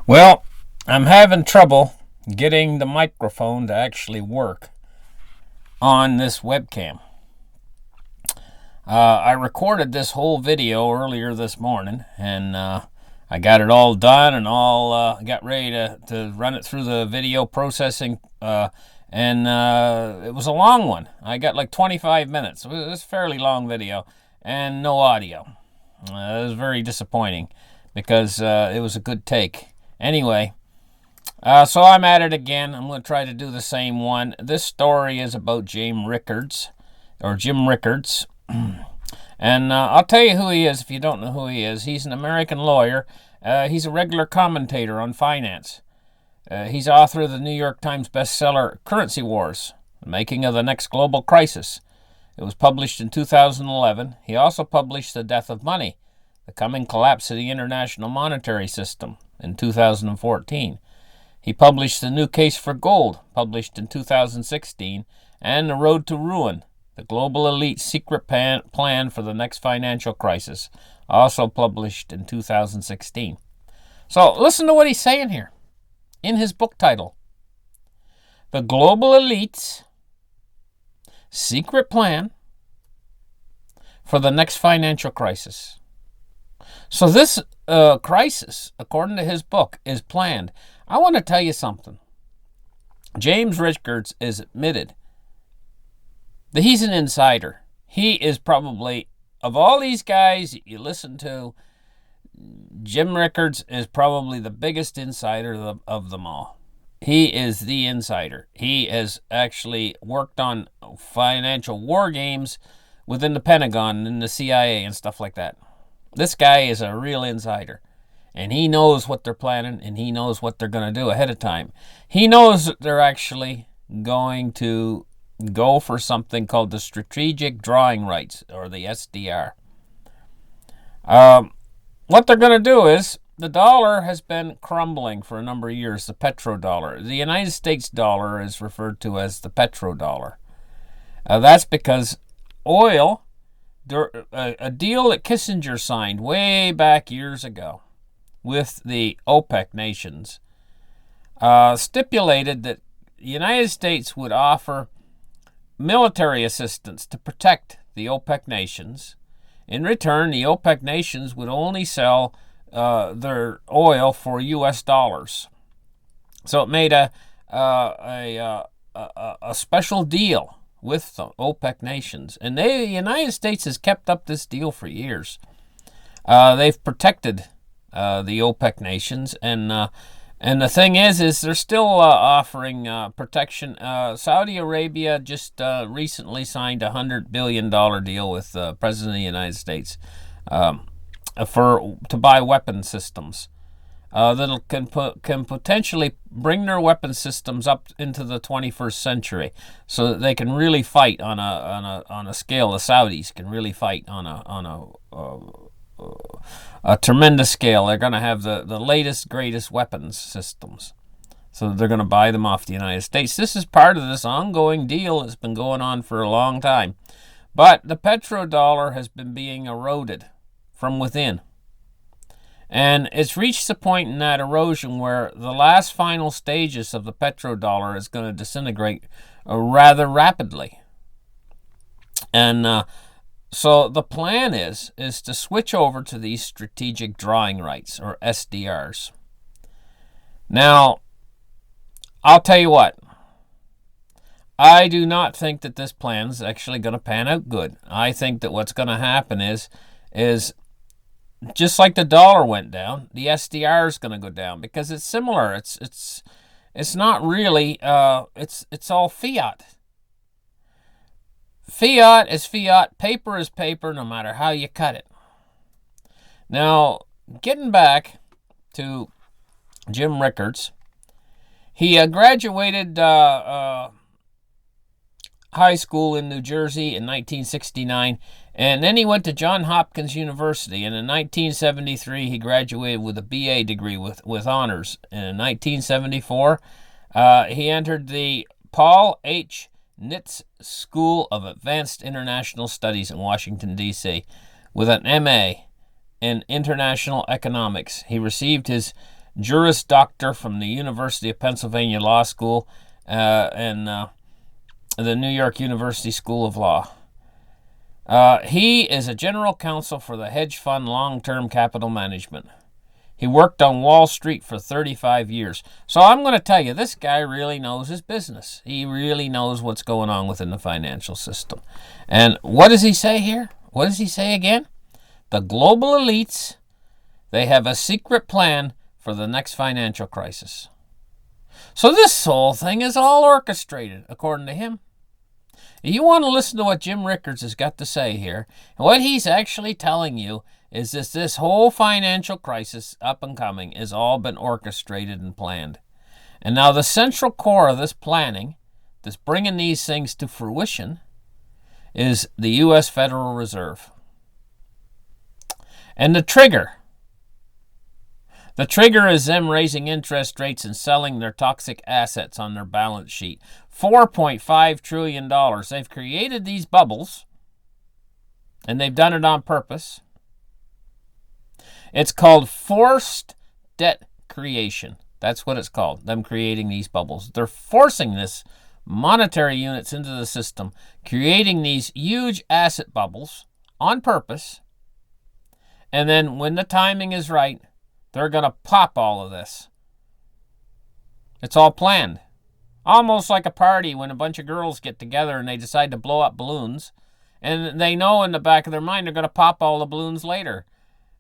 Well, I'm having trouble getting the microphone to actually work on this webcam. I recorded this whole video earlier this morning, and I got it all done and all got ready to run it through the video processing. And it was a long one. I got like 25 minutes. It was a fairly long video and no audio. It was very disappointing because it was a good take. Anyway, so I'm at it again. I'm going to try to do the same one. This story is about Jim Rickards, or Jim Rickards. And I'll tell you who he is if you don't know who he is. He's an American lawyer. He's a regular commentator on finance. He's author of the New York Times bestseller Currency Wars, The Making of the Next Global Crisis. It was published in 2011. He also published The Death of Money, The Coming Collapse of the International Monetary System in 2014. He published The New Case for Gold, published in 2016, and The Road to Ruin, The Global Elite's Secret Plan for the Next Financial Crisis, also published in 2016. So listen to what he's saying here in his book title, The Global Elite's Secret Plan for the Next Financial Crisis. So this crisis, according to his book, is planned. I want to tell you something. James Rickards is admitted that he's an insider. He is probably, of all these guys you listen to, Jim Rickards is probably the biggest insider of them all. He is the insider. He has actually worked on financial war games within the Pentagon and the CIA and stuff like that. This guy is a real insider, and he knows what they're planning, and he knows what they're going to do ahead of time. He knows that they're actually going to go for something called the Strategic Drawing Rights, or the SDR. What they're going to do is, the dollar has been crumbling for a number of years, the petrodollar. The United States dollar is referred to as the petrodollar. That's because oil, a deal that Kissinger signed way back years ago with the OPEC nations, stipulated that the United States would offer military assistance to protect the OPEC nations. In return, the OPEC nations would only sell their oil for U.S. dollars. So it made a special deal with the OPEC nations. And the United States has kept up this deal for years. They've protected the OPEC nations, and the thing is they're still offering protection. Saudi Arabia just recently signed a $100 billion deal with the President of the United States to buy weapon systems that can potentially bring their weapon systems up into the 21st century, so that they can really fight on a scale. The Saudis can really fight on a tremendous scale. They're going to have the latest, greatest weapons systems. So they're going to buy them off the United States. This is part of this ongoing deal that's been going on for a long time. But the petrodollar has been being eroded from within. And it's reached the point in that erosion where the last final stages of the petrodollar is going to disintegrate rather rapidly. And so the plan is to switch over to these strategic drawing rights, or SDRs. Now, I'll tell you what. I do not think that this plan is actually going to pan out good. I think that what's going to happen is just like the dollar went down, the SDR is going to go down, because it's similar. It's not really. It's all fiat. Fiat is fiat. Paper is paper, no matter how you cut it. Now, getting back to Jim Rickards, he graduated high school in New Jersey in 1969, and then he went to Johns Hopkins University, and in 1973 he graduated with a BA degree with honors. And in 1974 he entered the Paul H. Nitz School of Advanced International Studies in Washington, D.C. with an MA in International Economics. He received his Juris Doctor from the University of Pennsylvania Law School and the New York University School of Law. He is a general counsel for the hedge fund long-term capital management. He worked on Wall Street for 35 years. So I'm going to tell you, this guy really knows his business. He really knows what's going on within the financial system. And what does he say here? What does he say again? The global elites, they have a secret plan for the next financial crisis. So this whole thing is all orchestrated, according to him. You want to listen to what Jim Rickards has got to say here. What he's actually telling you is this whole financial crisis up and coming has all been orchestrated and planned. And now the central core of this planning, this bringing these things to fruition, is the U.S. Federal Reserve. And the trigger is them raising interest rates and selling their toxic assets on their balance sheet. $4.5 trillion. They've created these bubbles, and they've done it on purpose. It's called forced debt creation. That's what it's called, them creating these bubbles. They're forcing this monetary units into the system, creating these huge asset bubbles on purpose. And then when the timing is right, they're going to pop all of this. It's all planned. Almost like a party when a bunch of girls get together and they decide to blow up balloons. And they know in the back of their mind they're going to pop all the balloons later.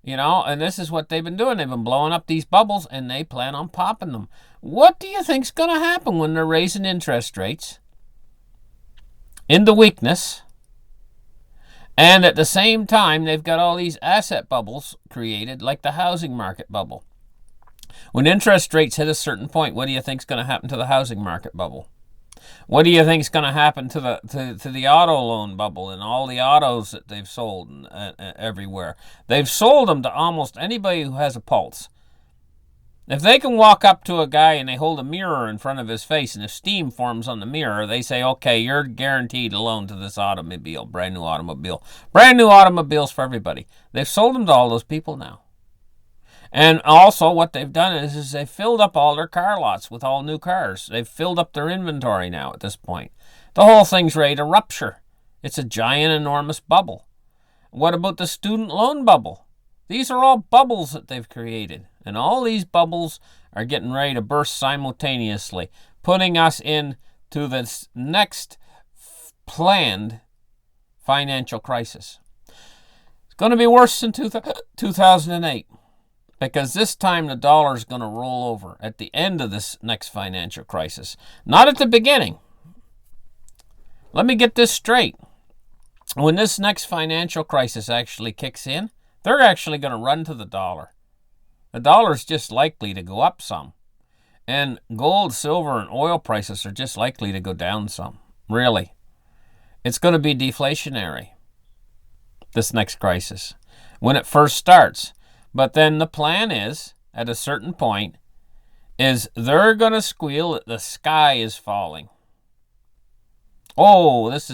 You know, and this is what they've been doing. They've been blowing up these bubbles and they plan on popping them. What do you think's going to happen when they're raising interest rates into weakness? And at the same time, they've got all these asset bubbles created, like the housing market bubble. When interest rates hit a certain point, what do you think's going to happen to the housing market bubble? What do you think's going to happen to the auto loan bubble and all the autos that they've sold everywhere? They've sold them to almost anybody who has a pulse. If they can walk up to a guy and they hold a mirror in front of his face and if steam forms on the mirror, they say, okay, you're guaranteed a loan to this automobile, brand new automobile. Brand new automobiles for everybody. They've sold them to all those people now. And also what they've done is they've filled up all their car lots with all new cars. They've filled up their inventory now at this point. The whole thing's ready to rupture. It's a giant, enormous bubble. What about the student loan bubble? These are all bubbles that they've created. And all these bubbles are getting ready to burst simultaneously, putting us into this next planned financial crisis. It's going to be worse than 2008 because this time the dollar is going to roll over at the end of this next financial crisis, not at the beginning. Let me get this straight. When this next financial crisis actually kicks in, they're actually going to run to the dollar. The dollar's just likely to go up some. And gold, silver, and oil prices are just likely to go down some. Really. It's going to be deflationary, this next crisis, when it first starts. But then the plan is, at a certain point, is they're going to squeal that the sky is falling. Oh, this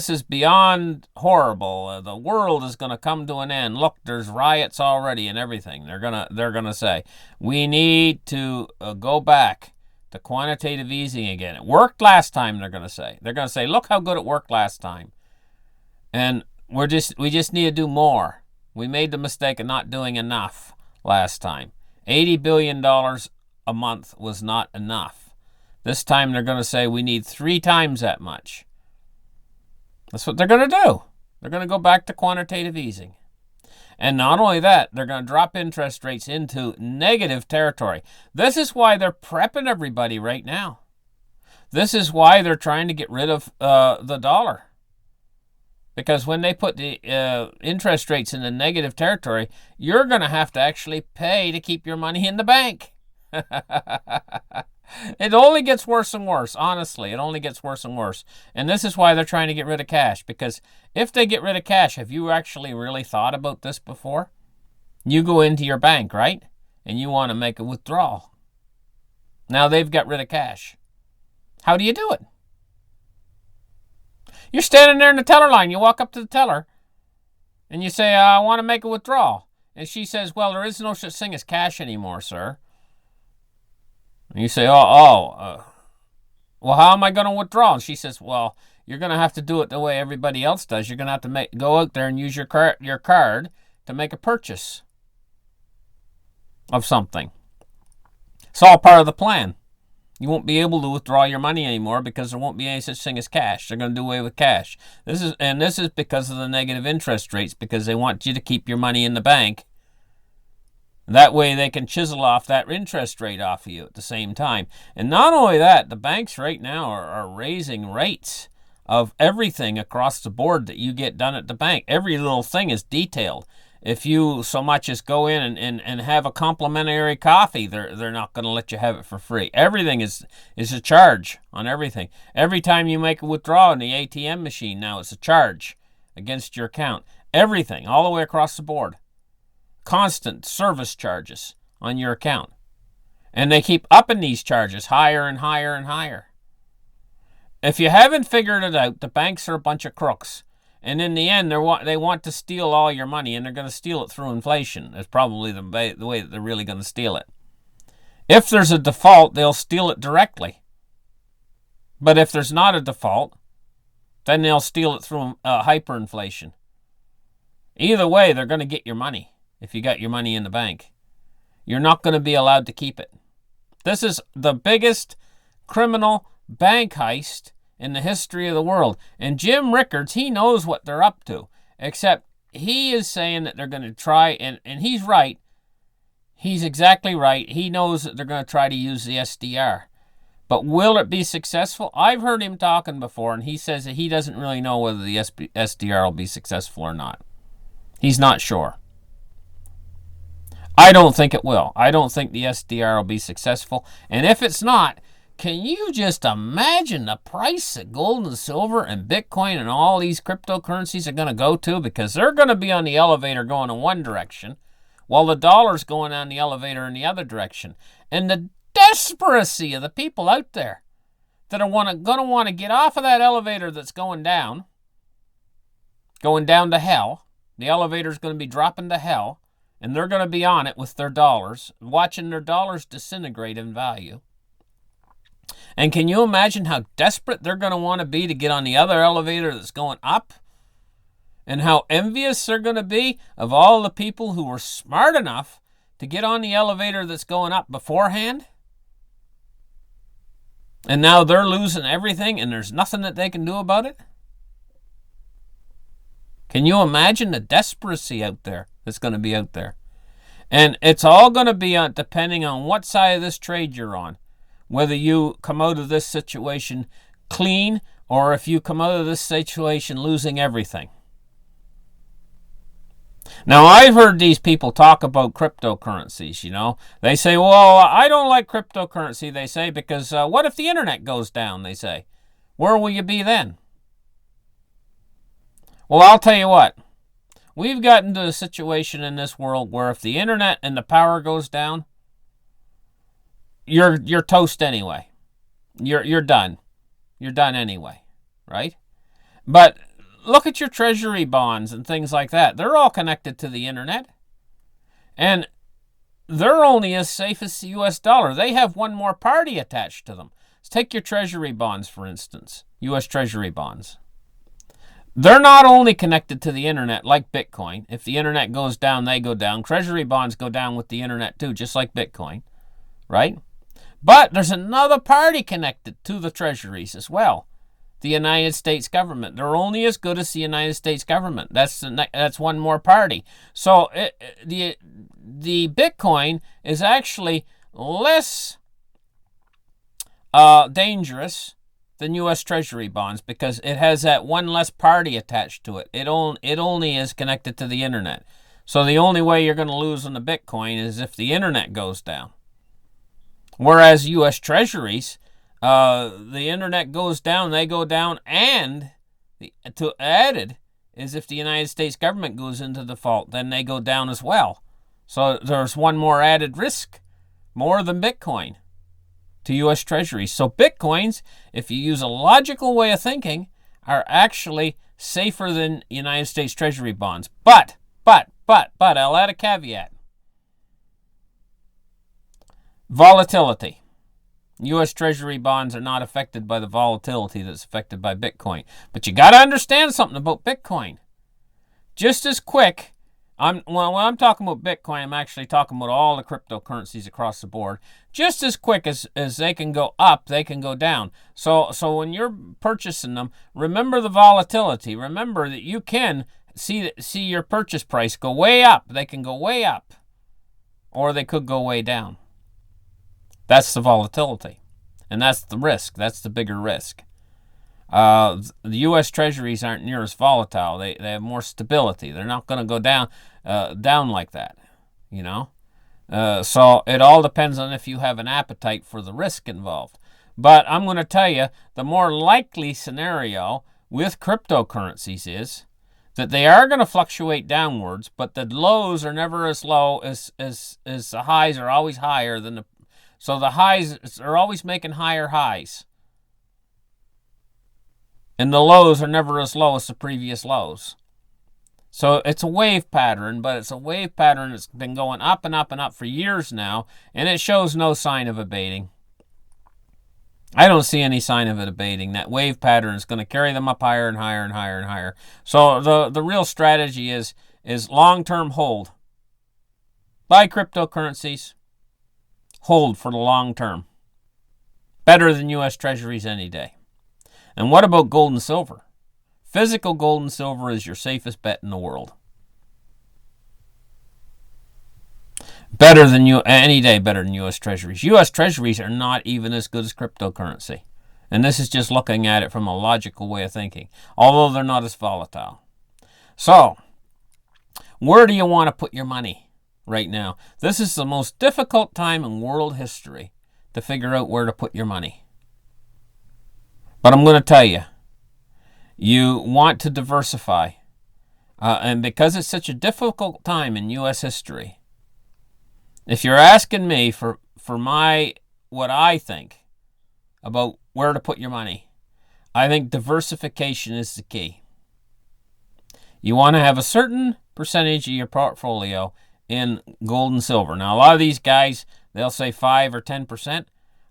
is beyond horrible. The world is going to come to an end. Look, there's riots already and everything. They're gonna say we need to go back to quantitative easing again. It worked last time. They're going to say, look how good it worked last time, and we just need to do more. We made the mistake of not doing enough last time. $80 billion a month was not enough. This time they're going to say we need 3 times that much. That's what they're going to do. They're going to go back to quantitative easing. And not only that, they're going to drop interest rates into negative territory. This is why they're prepping everybody right now. This is why they're trying to get rid of the dollar. Because when they put the interest rates in the negative territory, you're going to have to actually pay to keep your money in the bank. It only gets worse and worse, honestly. It only gets worse and worse. And this is why they're trying to get rid of cash. Because if they get rid of cash, have you actually really thought about this before? You go into your bank, right? And you want to make a withdrawal. Now they've got rid of cash. How do you do it? You're standing there in the teller line. You walk up to the teller and you say, I want to make a withdrawal. And she says, well, there is no such thing as cash anymore, sir. And you say, well, how am I going to withdraw? And she says, well, you're going to have to do it the way everybody else does. You're going to have to go out there and use your card to make a purchase of something. It's all part of the plan. You won't be able to withdraw your money anymore because there won't be any such thing as cash. They're going to do away with cash. This is because of the negative interest rates, because they want you to keep your money in the bank. That way they can chisel off that interest rate off of you at the same time. And not only that, the banks right now are raising rates of everything across the board that you get done at the bank. Every little thing is detailed. If you so much as go in and have a complimentary coffee, they're not going to let you have it for free. Everything is a charge on everything. Every time you make a withdrawal in the ATM machine now, it's a charge against your account. Everything, all the way across the board. Constant service charges on your account. And they keep upping these charges higher and higher and higher. If you haven't figured it out, the banks are a bunch of crooks. And in the end, they want to steal all your money, and they're going to steal it through inflation. That's probably the way that they're really going to steal it. If there's a default, they'll steal it directly. But if there's not a default, then they'll steal it through hyperinflation. Either way, they're going to get your money if you got your money in the bank. You're not going to be allowed to keep it. This is the biggest criminal bank heist in the history of the world. And Jim Rickards, he knows what they're up to. Except he is saying that they're going to try, and he's right. He's exactly right. He knows that they're going to try to use the SDR. But will it be successful? I've heard him talking before, and he says that he doesn't really know whether the SDR will be successful or not. He's not sure. I don't think it will. I don't think the SDR will be successful. And if it's not, can you just imagine the price that gold and silver and Bitcoin and all these cryptocurrencies are going to go to? Because they're going to be on the elevator going in one direction, while the dollar's going on the elevator in the other direction. And the desperacy of the people out there that are going to want to get off of that elevator that's going down to hell. The elevator's going to be dropping to hell, and they're going to be on it with their dollars, watching their dollars disintegrate in value. And can you imagine how desperate they're going to want to be to get on the other elevator that's going up? And how envious they're going to be of all the people who were smart enough to get on the elevator that's going up beforehand? And now they're losing everything and there's nothing that they can do about it? Can you imagine the desperacy out there that's going to be out there? And it's all going to be depending on what side of this trade you're on. Whether you come out of this situation clean or if you come out of this situation losing everything. Now, I've heard these people talk about cryptocurrencies, you know. They say, well, I don't like cryptocurrency, they say, because what if the internet goes down, they say. Where will you be then? Well, I'll tell you what. We've gotten to a situation in this world where if the internet and the power goes down, you're toast anyway. You're done. You're done anyway, right? But look at your treasury bonds and things like that. They're all connected to the internet. And they're only as safe as the US dollar. They have one more party attached to them. Let's take your treasury bonds, for instance. US treasury bonds. They're not only connected to the internet like Bitcoin. If the internet goes down, they go down. Treasury bonds go down with the internet too, just like Bitcoin, right? But there's another party connected to the treasuries as well. The United States government. They're only as good as the United States government. That's one more party. So the Bitcoin is actually less dangerous than U.S. Treasury bonds because it has that one less party attached to it. It only is connected to the internet. So the only way you're going to lose on the Bitcoin is if the internet goes down. Whereas U.S. Treasuries, the internet goes down, they go down, and added is if the United States government goes into default, then they go down as well. So there's one more added risk, more than Bitcoin, to U.S. Treasuries. So Bitcoins, if you use a logical way of thinking, are actually safer than United States Treasury bonds. But, I'll add a caveat. Volatility. U.S. Treasury bonds are not affected by the volatility that's affected by Bitcoin. But you got to understand something about Bitcoin. Just as quick, when I'm talking about Bitcoin, I'm actually talking about all the cryptocurrencies across the board. Just as quick as they can go up, they can go down. So when you're purchasing them, remember the volatility. Remember that you can see your purchase price go way up. They can go way up, or they could go way down. That's the volatility, and that's the risk. That's the bigger risk. The U.S. Treasuries aren't near as volatile. They have more stability. They're not going to go down like that, you know. So it all depends on if you have an appetite for the risk involved. But I'm going to tell you, the more likely scenario with cryptocurrencies is that they are going to fluctuate downwards, but the lows are never as low as the highs are always higher than the. So the highs are always making higher highs. And the lows are never as low as the previous lows. So it's a wave pattern, but it's a wave pattern that's been going up and up and up for years now, and it shows no sign of abating. I don't see any sign of it abating. That wave pattern is going to carry them up higher and higher and higher and higher. So the real strategy is long-term hold. Buy cryptocurrencies. Hold for the long term. Better than U.S. Treasuries any day. And what about gold and silver? Physical gold and silver is your safest bet in the world. Better than any day, better than U.S. Treasuries. U.S. Treasuries are not even as good as cryptocurrency. And this is just looking at it from a logical way of thinking, although they're not as volatile. So, where do you want to put your money right now? This is the most difficult time in world history to figure out where to put your money. But I'm going to tell you, you want to diversify. And because it's such a difficult time in U.S. history, if you're asking me for what I think about where to put your money, I think diversification is the key. You want to have a certain percentage of your portfolio in gold and silver. Now, a lot of these guys, they'll say 5 or 10%.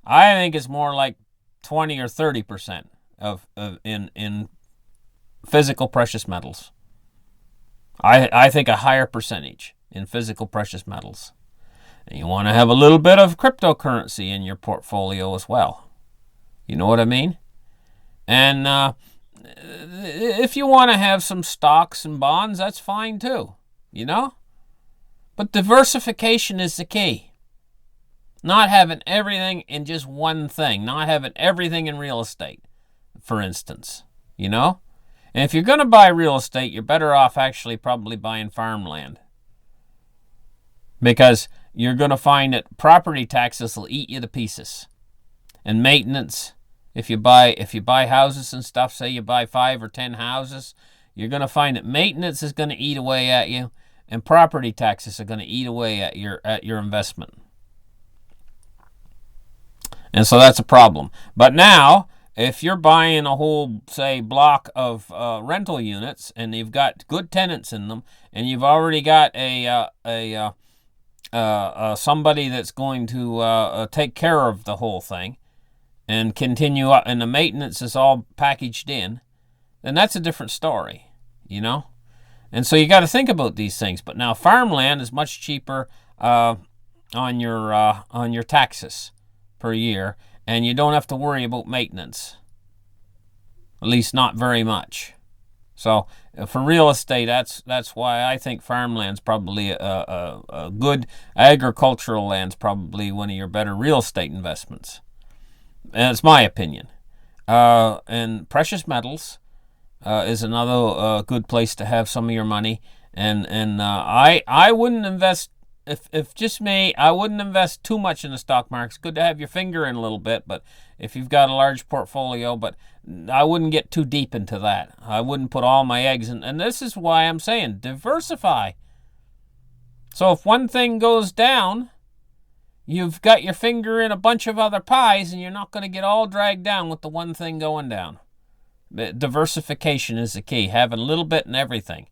I think it's more like 20 or 30% in physical precious metals. I think a higher percentage in physical precious metals. And you want to have a little bit of cryptocurrency in your portfolio as well. You know what I mean? And if you want to have some stocks and bonds, that's fine too. You know? But diversification is the key. Not having everything in just one thing. Not having everything in real estate, for instance. You know? And if you're going to buy real estate, you're better off actually probably buying farmland. Because you're going to find that property taxes will eat you to pieces. And maintenance, if you buy houses and stuff, say you buy 5 or 10 houses, you're going to find that maintenance is going to eat away at you, and property taxes are going to eat away at your investment. And so that's a problem. But now, if you're buying a whole, say, block of rental units, and you've got good tenants in them, and you've already got somebody that's going to take care of the whole thing and continue up, and the maintenance is all packaged in, then that's a different story, you know? And so you got to think about these things. But now farmland is much cheaper on your taxes per year, and you don't have to worry about maintenance, at least not very much. So for real estate, that's why I think farmland's probably a good agricultural land's probably one of your better real estate investments. And it's my opinion. And precious metals is another good place to have some of your money. And I wouldn't invest, if just me, I wouldn't invest too much in the stock market. It's good to have your finger in a little bit, but if you've got a large portfolio, but I wouldn't get too deep into that. I wouldn't put all my eggs in, and this is why I'm saying diversify. So if one thing goes down, you've got your finger in a bunch of other pies, and you're not going to get all dragged down with the one thing going down. Diversification is the key. Having a little bit in everything,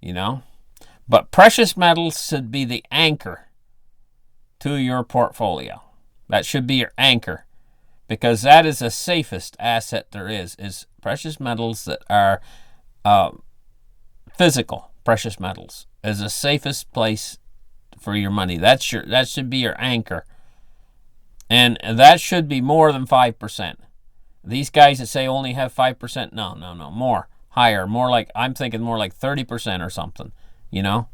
you know. But precious metals should be the anchor to your portfolio. That should be your anchor, because that is the safest asset there is precious metals that are physical precious metals is the safest place for your money. That should be your anchor. And that should be more than 5%. These guys that say only have 5%, no, more, higher, more like, I'm thinking more like 30% or something, you know?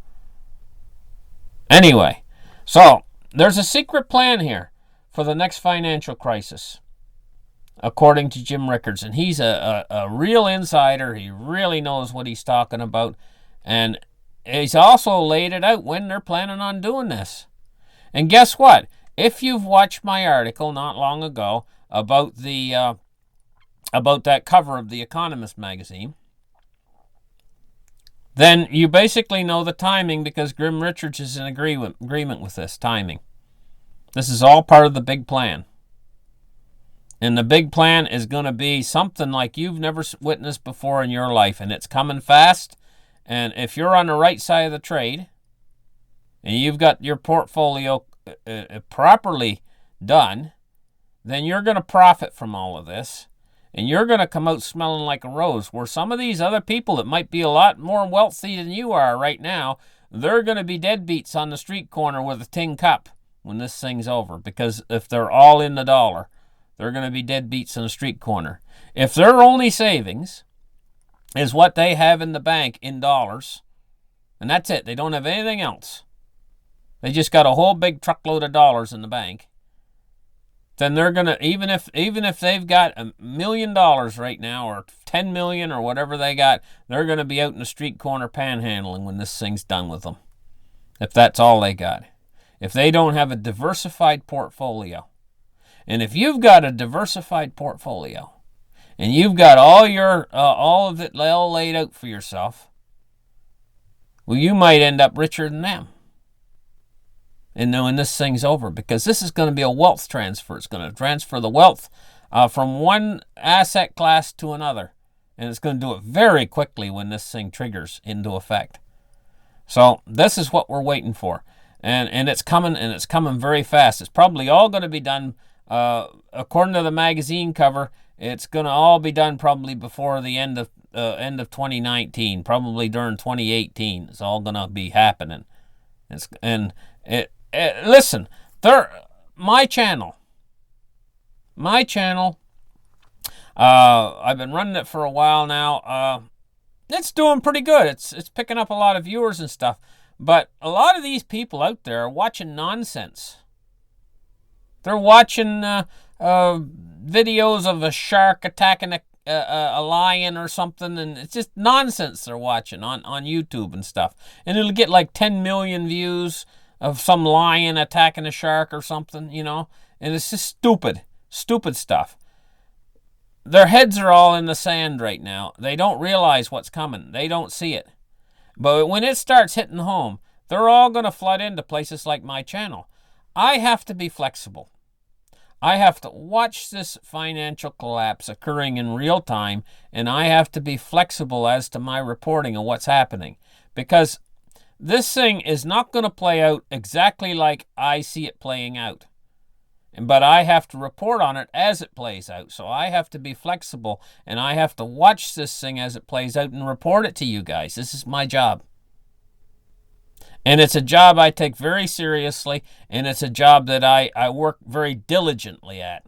Anyway, so there's a secret plan here for the next financial crisis, according to Jim Rickards. And he's a real insider. He really knows what he's talking about. And he's also laid it out when they're planning on doing this. And guess what? If you've watched my article not long ago about that cover of The Economist magazine, then you basically know the timing, because Grim Richards is in agreement with this timing. This is all part of the big plan. And the big plan is going to be something like you've never witnessed before in your life, and it's coming fast. And if you're on the right side of the trade and you've got your portfolio properly done, then you're going to profit from all of this, and you're going to come out smelling like a rose, where some of these other people that might be a lot more wealthy than you are right now, they're going to be deadbeats on the street corner with a tin cup when this thing's over, because if they're all in the dollar, they're going to be deadbeats on the street corner. If their only savings is what they have in the bank in dollars, and that's it, they don't have anything else, they just got a whole big truckload of dollars in the bank, then they're going to, even if they've got $1 million right now, or 10 million, or whatever they got, they're going to be out in the street corner panhandling when this thing's done with them, if that's all they got. If they don't have a diversified portfolio. And if you've got a diversified portfolio, and you've got all of it all laid out for yourself, well, you might end up richer than them. And when this thing's over, because this is going to be a wealth transfer. It's going to transfer the wealth from one asset class to another. And it's going to do it very quickly when this thing triggers into effect. So this is what we're waiting for. And it's coming, and it's coming very fast. It's probably all going to be done, according to the magazine cover, it's going to all be done probably before the end of 2019, probably during 2018. It's all going to be happening. Listen, my channel, I've been running it for a while now. It's doing pretty good. It's picking up a lot of viewers and stuff. But a lot of these people out there are watching nonsense. They're watching videos of a shark attacking a lion or something, and it's just nonsense they're watching on YouTube and stuff. And it'll get like 10 million views of some lion attacking a shark or something, you know. And it's just stupid stuff. Their heads are all in the sand right now. They don't realize what's coming. They don't see it. But when it starts hitting home, they're all going to flood into places like my channel. I have to be flexible. I have to watch this financial collapse occurring in real time, and I have to be flexible as to my reporting of what's happening. Because this thing is not going to play out exactly like I see it playing out. But I have to report on it as it plays out. So I have to be flexible, and I have to watch this thing as it plays out and report it to you guys. This is my job. And it's a job I take very seriously, and it's a job that I work very diligently at.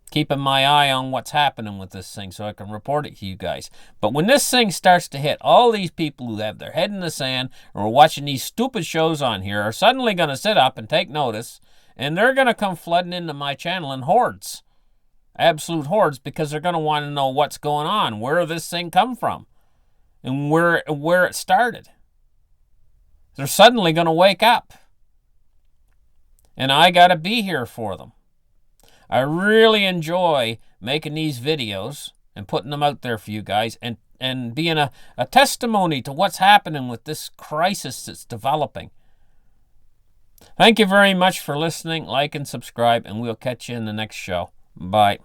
Keeping my eye on what's happening with this thing so I can report it to you guys. But when this thing starts to hit, all these people who have their head in the sand or are watching these stupid shows on here are suddenly going to sit up and take notice. And they're going to come flooding into my channel in hordes. Absolute hordes, because they're going to want to know what's going on, where this thing come from, and where it started. They're suddenly going to wake up. And I got to be here for them. I really enjoy making these videos and putting them out there for you guys, and being a testimony to what's happening with this crisis that's developing. Thank you very much for listening. Like and subscribe, and we'll catch you in the next show. Bye.